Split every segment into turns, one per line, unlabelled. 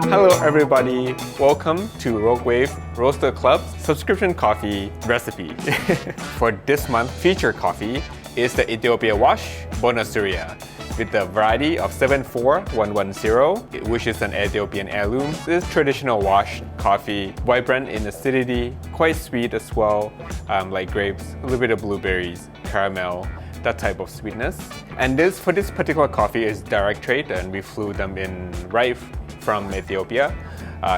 Hello everybody, welcome to Orea Wave Roaster Club subscription coffee recipe. For this month, featured coffee is the Ethiopia Washed Bona Zuria with the variety of 74110, which is an Ethiopian heirloom. This is traditional washed coffee, vibrant in acidity, quite sweet as well, like grapes, a little bit of blueberries, caramel, that type of sweetness. And for this particular coffee is direct trade, and we flew them in right from Ethiopia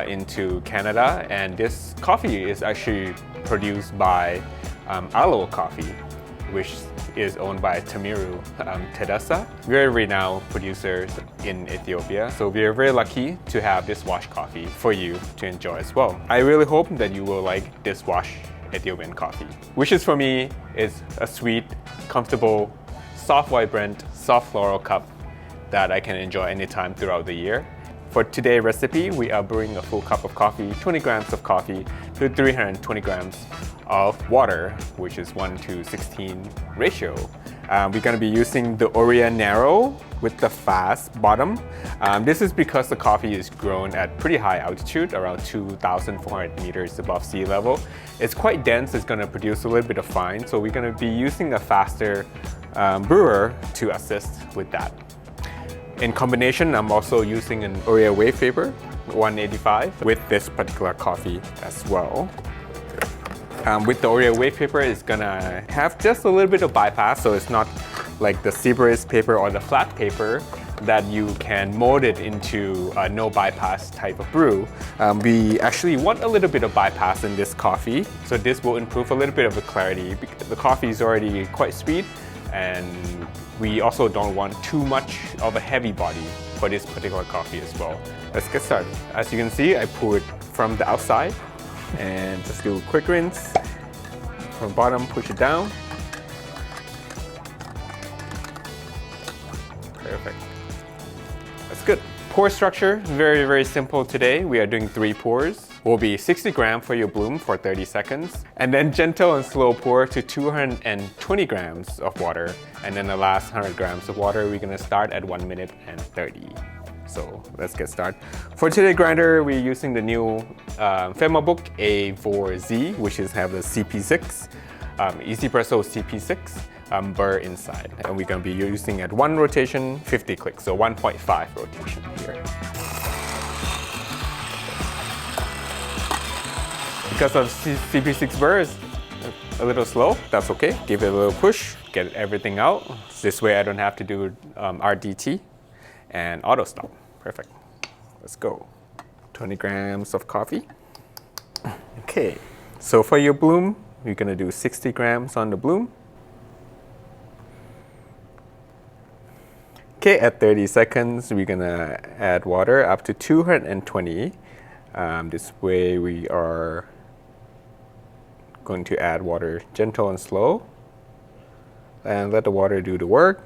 into Canada. And this coffee is actually produced by Aloe Coffee, which is owned by Tamiru Tedessa, very renowned producers in Ethiopia. So we are very lucky to have this washed coffee for you to enjoy as well. I really hope that you will like this washed Ethiopian coffee, which is for me is a sweet, comfortable, soft, vibrant, soft floral cup that I can enjoy anytime throughout the year. For today's recipe, we are brewing a full cup of coffee, 20 grams of coffee to 320 grams of water, which is 1:16 ratio. We're going to be using the Orea Narrow with the fast bottom. This is because the coffee is grown at pretty high altitude, around 2,400 meters above sea level. It's quite dense, it's going to produce a little bit of fine, so we're going to be using a faster brewer to assist with that. In combination, I'm also using an Orea Wave paper, 185, with this particular coffee as well. With the Orea Wave paper, it's gonna have just a little bit of bypass, so it's not like the Zebra's paper or the flat paper that you can mold it into a no bypass type of brew. We actually want a little bit of bypass in this coffee, so this will improve a little bit of the clarity. The coffee is already quite sweet, and we also don't want too much of a heavy body for this particular coffee as well. Let's get started. As you can see, I pour it from the outside and just do a quick rinse. From the bottom, push it down. Perfect. That's good. Pour structure, very, very simple today. We are doing 3 pours. Will be 60 grams for your bloom for 30 seconds. And then gentle and slow pour to 220 grams of water. And then the last 100 grams of water, we're gonna start at 1 minute and 30. So let's get started. For today's grinder, we're using the new Femobook A4Z, which have the CP6, Espresso CP6 burr inside. And we're gonna be using at 1 rotation, 50 clicks, so 1.5 rotation here. Because of CP6 burr is a little slow, that's okay. Give it a little push, get everything out. This way I don't have to do RDT and auto stop. Perfect. Let's go. 20 grams of coffee. Okay, so for your bloom, you're gonna do 60 grams on the bloom. Okay, at 30 seconds, we're gonna add water up to 220. This way we are going to add water gentle and slow and let the water do the work.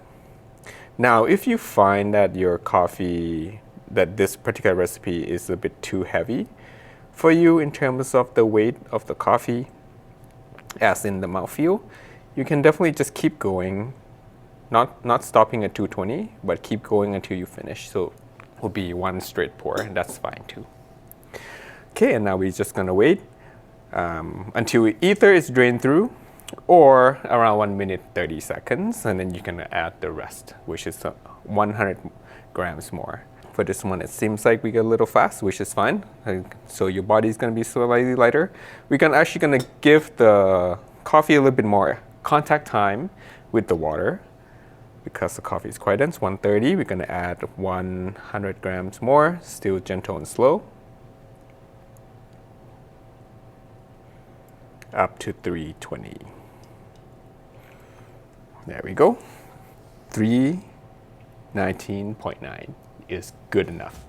Now, if you find that your coffee, that this particular recipe is a bit too heavy for you in terms of the weight of the coffee, as in the mouthfeel, you can definitely just keep going, not stopping at 220, but keep going until you finish. So it will be 1 straight pour, and that's fine too. Okay, and now we're just gonna wait until either it's drained through or around 1 minute 30 seconds, and then you can add the rest, which is 100 grams more. For this one, it seems like we get a little fast, which is fine. So your body is going to be slightly lighter. We're actually going to give the coffee a little bit more contact time with the water because the coffee is quite dense. 130, we're going to add 100 grams more, still gentle and slow. Up to 320. There we go. 319.9 is good enough.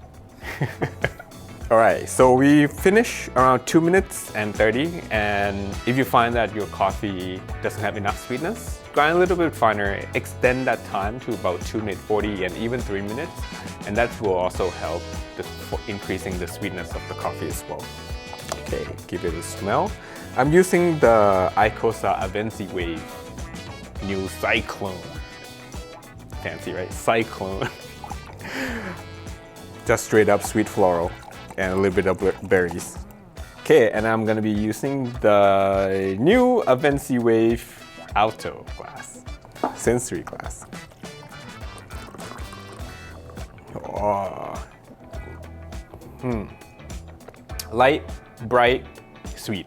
All right, so we finish around 2 minutes and 30, and if you find that your coffee doesn't have enough sweetness, grind a little bit finer, extend that time to about 2 minutes 40 and even 3 minutes, and that will also help increasing the sweetness of the coffee as well. Okay, give it a smell. I'm using the Icosa Avensi Wave new Cyclone. Fancy, right? Cyclone. Just straight up sweet floral. and a little bit of berries. Okay, and I'm gonna be using the new Avensi Wave Alto glass, sensory glass. Oh. Light, bright, sweet.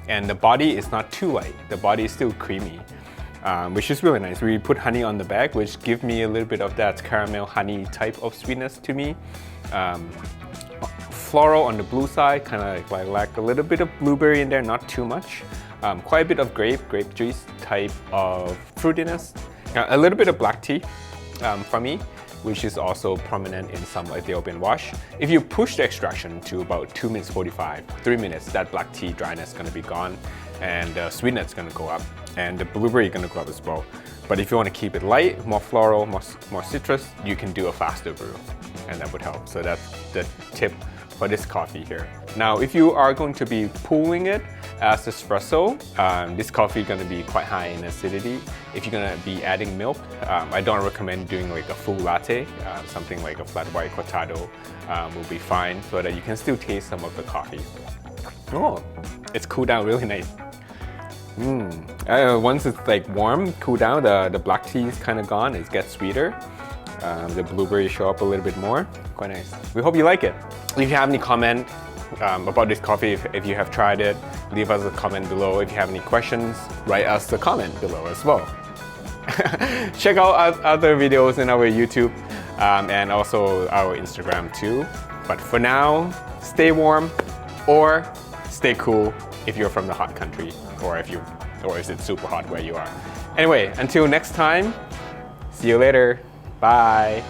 And the body is not too light. The body is still creamy, which is really nice. We put honey on the back, which gives me a little bit of that caramel honey type of sweetness to me. Floral on the blue side, kind of like a little bit of blueberry in there, not too much. Quite a bit of grape juice type of fruitiness. A little bit of black tea for me, which is also prominent in some Ethiopian wash. If you push the extraction to about 2 minutes 45, 3 minutes, that black tea dryness is gonna be gone and the sweetness is gonna go up and the blueberry is gonna go up as well. But if you wanna keep it light, more floral, more citrus, you can do a faster brew and that would help. So that's the tip for this coffee here. Now, if you are going to be pooling it as espresso, this coffee is going to be quite high in acidity. If you're going to be adding milk, I don't recommend doing like a full latte. Something like a flat white cortado will be fine so that you can still taste some of the coffee. Oh, it's cooled down really nice. Once it's like warm, cool down, the black tea is kind of gone, it gets sweeter. The blueberries show up a little bit more. Quite nice. We hope you like it. If you have any comment about this coffee, if you have tried it, leave us a comment below. If you have any questions, write us a comment below as well. Check out other videos in our YouTube and also our Instagram too. But for now, stay warm or stay cool if you're from the hot country or if it's super hot where you are. Anyway, until next time, see you later. Bye.